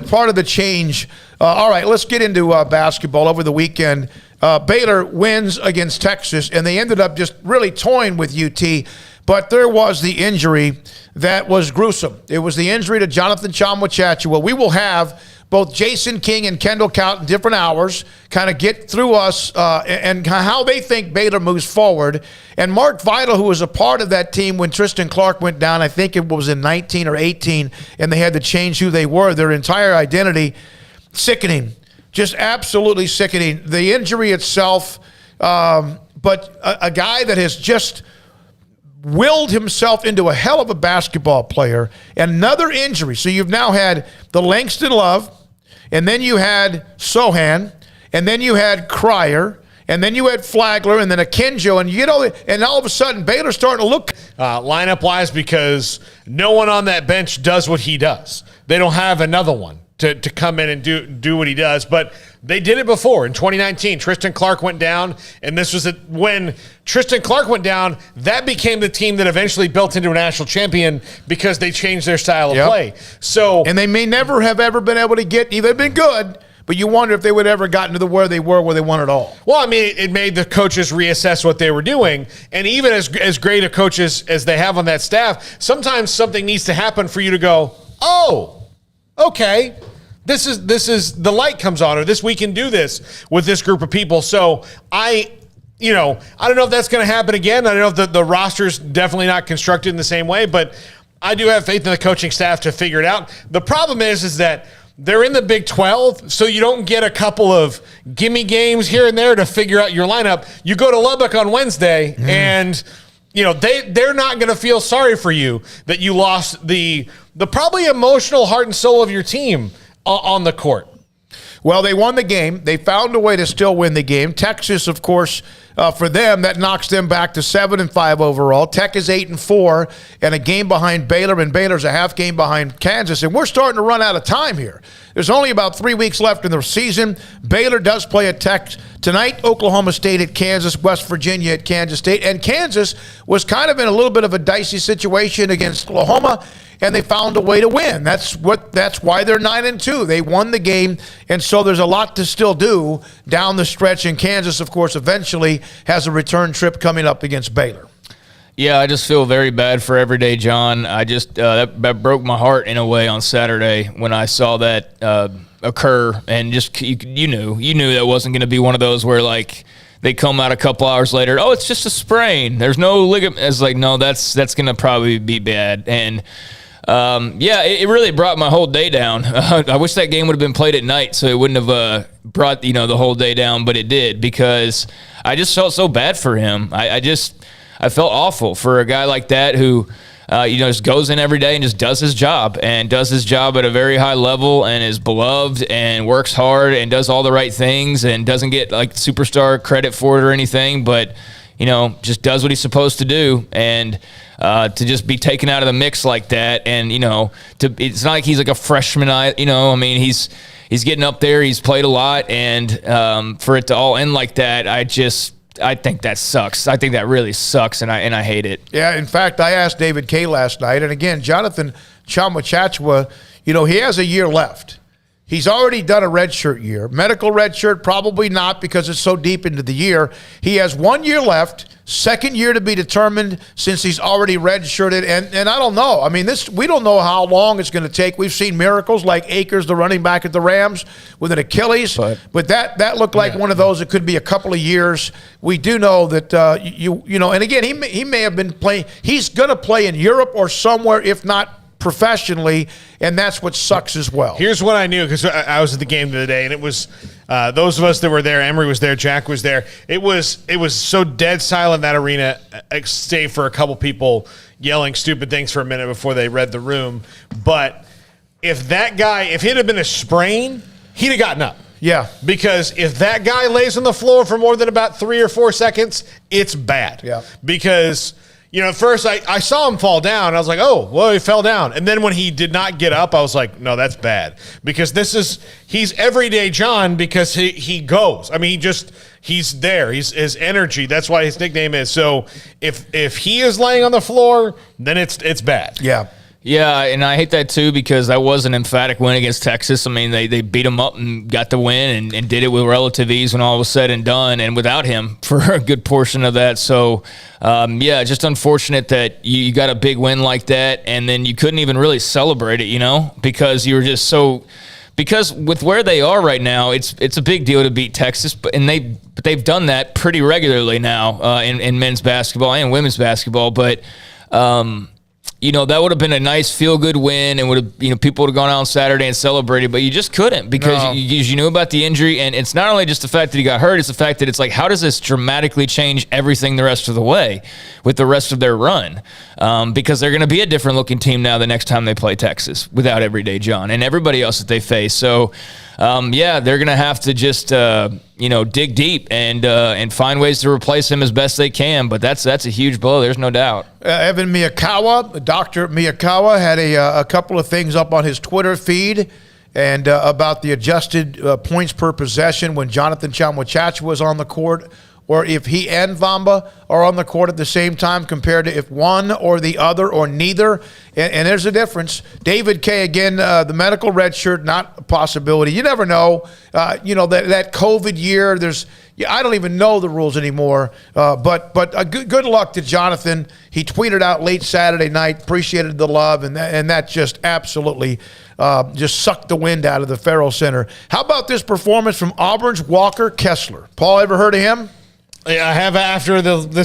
Part of the change. All right, let's get into basketball. Over the weekend, Baylor wins against Texas, and they ended up just really toying with UT. But there was the injury that was gruesome. It was the injury to Jonathan Tchamwa Tchatchoua. We will have both Jason King and Kendall Count in different hours kind of get through us and how they think Baylor moves forward. And Mark Vital, who was a part of that team when Tristan Clark went down, I think it was in 19 or 18, and they had to change who they were, their entire identity. Sickening. Just absolutely sickening. The injury itself, but a guy that has just willed himself into a hell of a basketball player. Another injury. So you've now had the Langston Love, and then you had Sohan, and then you had Cryer, and then you had Flagler, and then Akinjo, and all of a sudden Baylor's starting to look lineup-wise, because no one on that bench does what he does. They don't have another one to come in and do what he does. But they did it before. In 2019, Tristan Clark went down, and this was when Tristan Clark went down, that became the team that eventually built into a national champion because they changed their style of play. And they may never have ever been able to get, they've been good, but you wonder if they would ever gotten to where they won it all. Well, I mean, it made the coaches reassess what they were doing. And even as great a coaches as they have on that staff, sometimes something needs to happen for you to go, oh, okay, this is the light comes on, or we can do this with this group of people. So I don't know if that's going to happen again. I don't know if the roster's definitely not constructed in the same way, but I do have faith in the coaching staff to figure it out. The problem is that they're in the Big 12, so you don't get a couple of gimme games here and there to figure out your lineup. You go to Lubbock on Wednesday, and they're not going to feel sorry for you that you lost the probably emotional heart and soul of your team on the court. Well, they won the game. They found a way to still win the game. Texas, of course, for them, that knocks them back to 7-5 overall. Tech is 8-4 and a game behind Baylor, and Baylor's a half game behind Kansas. And we're starting to run out of time here. There's only about 3 weeks left in the season. Baylor does play at Tech tonight. Oklahoma State at Kansas, West Virginia at Kansas State. And Kansas was kind of in a little bit of a dicey situation against Oklahoma, and they found a way to win. That's why they're 9-2. They won the game, and so there's a lot to still do down the stretch. And Kansas, of course, eventually has a return trip coming up against Baylor. Yeah, I just feel very bad for Everyday John. I just that broke my heart in a way on Saturday when I saw that occur, and just you knew that wasn't going to be one of those where like they come out a couple hours later, oh, it's just a sprain. There's no ligament. It's like, no, that's going to probably be bad. And it really brought my whole day down. I wish that game would have been played at night so it wouldn't have brought the whole day down, but it did, because I just felt so bad for him. I felt awful for a guy like that who just goes in every day and just does his job at a very high level and is beloved and works hard and does all the right things and doesn't get like superstar credit for it or anything, but just does what he's supposed to do. And to just be taken out of the mix like that, and it's not like he's like a freshman. He's getting up there. He's played a lot, and for it to all end like that, I think that sucks. I think that really sucks, and I hate it. Yeah, in fact, I asked David Kay last night, and again, Jonathan Tchamwa Tchatchoua, he has a year left. He's already done a redshirt year. Medical redshirt, probably not because it's so deep into the year. He has 1 year left, second year to be determined since he's already redshirted. And I don't know. I mean, we don't know how long it's going to take. We've seen miracles like Akers, the running back at the Rams, with an Achilles. But that looked like one of those that could be a couple of years. We do know that, and again, he may have been playing. He's going to play in Europe or somewhere, if not professionally, and that's what sucks as well. Here's what I knew, because I was at the game the other day, and it was those of us that were there. Emery was there, Jack was there. It was so dead silent in that arena, save for a couple people yelling stupid things for a minute before they read the room. But if it had been a sprain, he'd have gotten up. Yeah. Because if that guy lays on the floor for more than about 3 or 4 seconds, it's bad. Yeah. Because at first I saw him fall down. I was like, oh, well, he fell down. And then when he did not get up, I was like, no, that's bad. Because he's Everyday John, because he goes. I mean, he's there. He's his energy. That's why his nickname is. So if he is laying on the floor, then it's bad. Yeah. Yeah, and I hate that too because that was an emphatic win against Texas. I mean, they beat them up and got the win and did it with relative ease when all was said and done, and without him for a good portion of that. So, yeah, just unfortunate that you got a big win like that, and then you couldn't even really celebrate it, because you were just so – because with where they are right now, it's a big deal to beat Texas, but they've done that pretty regularly now in men's basketball and women's basketball, but that would have been a nice feel-good win, and would have, people would have gone out on Saturday and celebrated, but you just couldn't because you knew about the injury, and it's not only just the fact that he got hurt, it's the fact that it's like, how does this dramatically change everything the rest of the way with the rest of their run? Because they're going to be a different-looking team now the next time they play Texas without Everyday John and everybody else that they face. So, they're going to have to just dig deep and find ways to replace him as best they can. But that's a huge blow. There's no doubt. Evan Miyakawa, Dr. Miyakawa, had a couple of things up on his Twitter feed and about the adjusted points per possession when Jonathan Tchamwa Tchatchoua was on the court, or if he and Vamba are on the court at the same time compared to if one or the other or neither. And there's a difference. David K., again, the medical red shirt, not a possibility. You never know. That COVID year, I don't even know the rules anymore. But good luck to Jonathan. He tweeted out late Saturday night, appreciated the love, and that just absolutely just sucked the wind out of the Farrell Center. How about this performance from Auburn's Walker Kessler? Paul, ever heard of him? I have after the